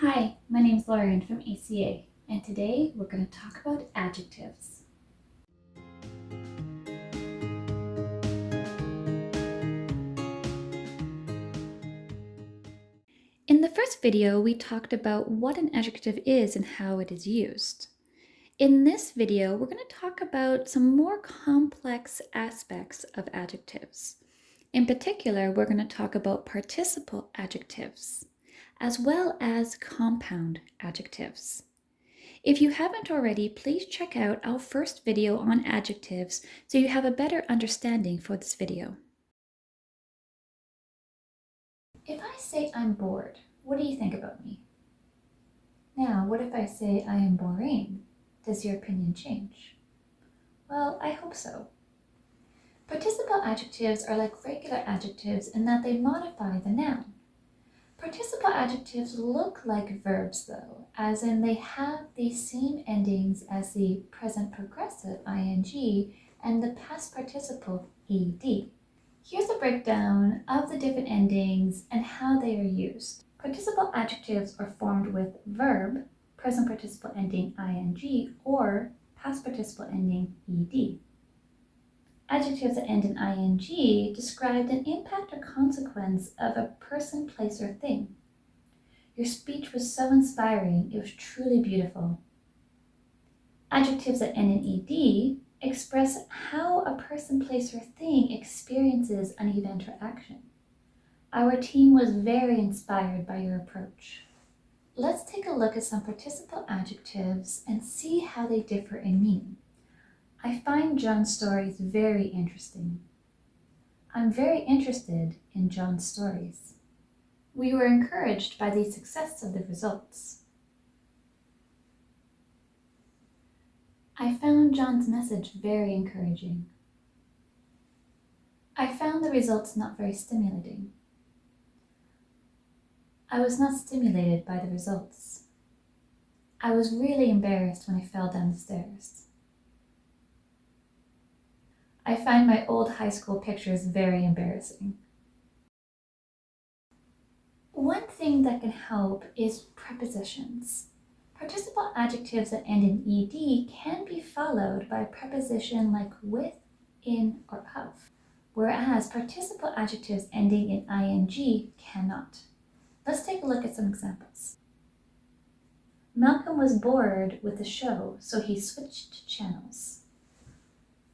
Hi, my name's Lauren from ACA, and today we're going to talk about adjectives. In the first video, we talked about what an adjective is and how it is used. In this video, we're going to talk about some more complex aspects of adjectives. In particular, we're going to talk about participial adjectives, as well as compound adjectives. If you haven't already, please check out our first video on adjectives so you have a better understanding for this video. If I say I'm bored, what do you think about me? Now, what if I say I am boring? Does your opinion change? Well, I hope so. Participial adjectives are like regular adjectives in that they modify the noun. Participial adjectives look like verbs though, as in they have the same endings as the present progressive ing and the past participle ed. Here's a breakdown of the different endings and how they are used. Participial adjectives are formed with verb, present participle ending ing, or past participle ending ed. Adjectives that end in ing describe an impact or consequence of a person, place, or thing. Your speech was so inspiring, it was truly beautiful. Adjectives that end in ed express how a person, place, or thing experiences an event or action. Our team was very inspired by your approach. Let's take a look at some participial adjectives and see how they differ in meaning. I find John's stories very interesting. I'm very interested in John's stories. We were encouraged by the success of the results. I found John's message very encouraging. I found the results not very stimulating. I was not stimulated by the results. I was really embarrassed when I fell down the stairs. I find my old high school pictures very embarrassing. One thing that can help is prepositions. Participial adjectives that end in ed can be followed by a preposition like with, in, or of, whereas participial adjectives ending in ing cannot. Let's take a look at some examples. Malcolm was bored with the show, so he switched channels.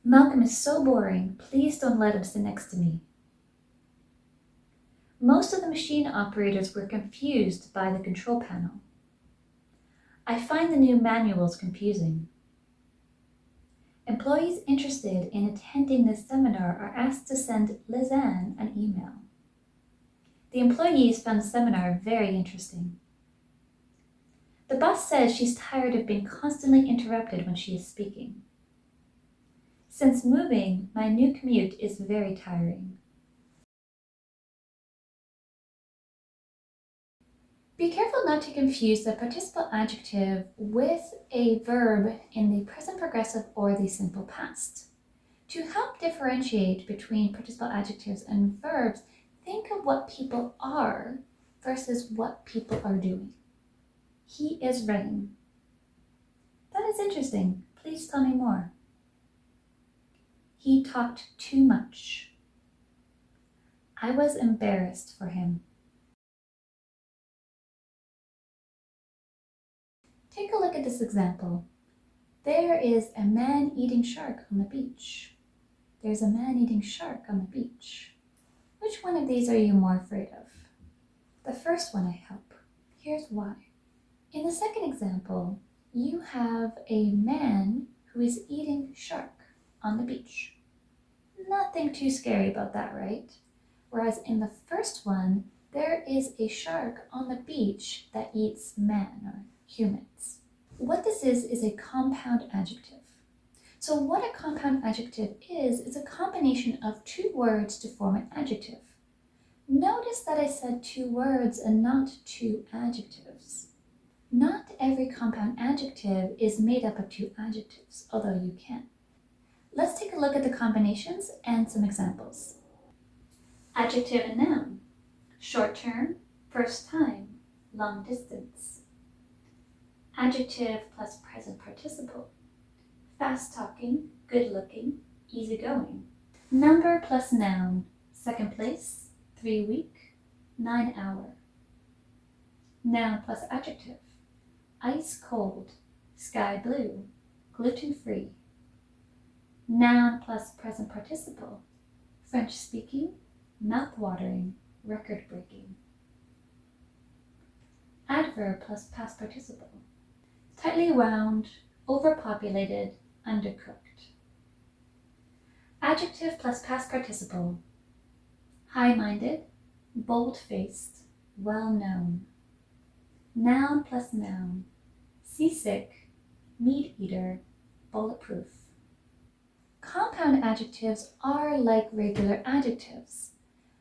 Malcolm is so boring, please don't let him sit next to me. Most of the machine operators were confused by the control panel. I find the new manuals confusing. Employees interested in attending this seminar are asked to send Lizanne an email. The employees found the seminar very interesting. The boss says she's tired of being constantly interrupted when she is speaking. Since moving, my new commute is very tiring. Be careful not to confuse the participial adjective with a verb in the present progressive or the simple past. To help differentiate between participial adjectives and verbs, think of what people are versus what people are doing. He is writing. That is interesting. Please tell me more. He talked too much. I was embarrassed for him. Take a look at this example. There is a man eating shark on the beach. There's a man eating shark on the beach. Which one of these are you more afraid of? The first one, I hope. Here's why. In the second example, you have a man who is eating shark on the beach. Nothing too scary about that, right? Whereas in the first one, there is a shark on the beach that eats man or humans. What this is a compound adjective. So what a compound adjective is a combination of two words to form an adjective. Notice that I said two words and not two adjectives. Not every compound adjective is made up of two adjectives, although you can. Let's take a look at the combinations and some examples. Adjective and noun. Short term, first time, long distance. Adjective plus present participle, fast talking, good looking, easygoing. Number plus noun, second place, 3 week, 9 hour. Noun plus adjective, ice cold, sky blue, gluten free. Noun plus present participle, French speaking, mouth watering, record breaking. Adverb plus past participle, tightly wound, overpopulated, undercooked. Adjective plus past participle, high-minded, bold-faced, well-known. Noun plus noun, seasick, meat-eater, bulletproof. Compound adjectives are like regular adjectives,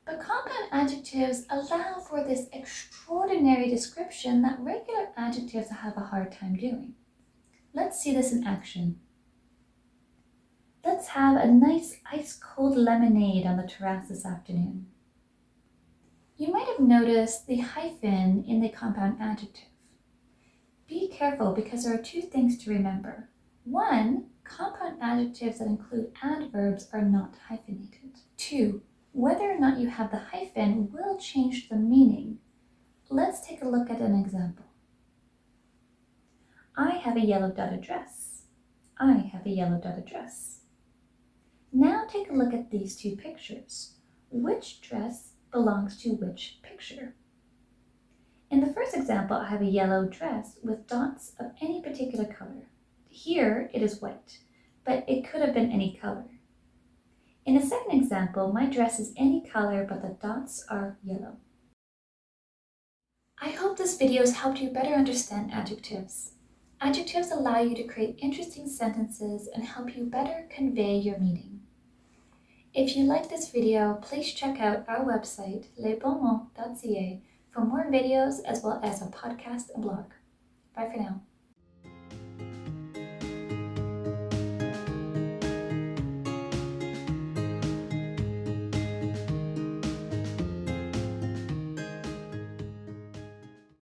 but compound adjectives allow for this extraordinary description that regular adjectives have a hard time doing. Let's see this in action. Let's have a nice ice-cold lemonade on the terrace this afternoon. You might have noticed the hyphen in the compound adjective. Be careful because there are two things to remember. One, compound adjectives that include adverbs are not hyphenated. Two, whether or not you have the hyphen will change the meaning. Let's take a look at an example. I have a yellow dotted dress. I have a yellow dotted dress. Now take a look at these two pictures. Which dress belongs to which picture? In the first example, I have a yellow dress with dots of any particular color. Here it is white, but it could have been any color. In the second example, my dress is any color, but the dots are yellow. I hope this video has helped you better understand adjectives. Adjectives allow you to create interesting sentences and help you better convey your meaning. If you like this video, please check out our website, lesbonmots.ca, for more videos as well as a podcast and blog. Bye for now.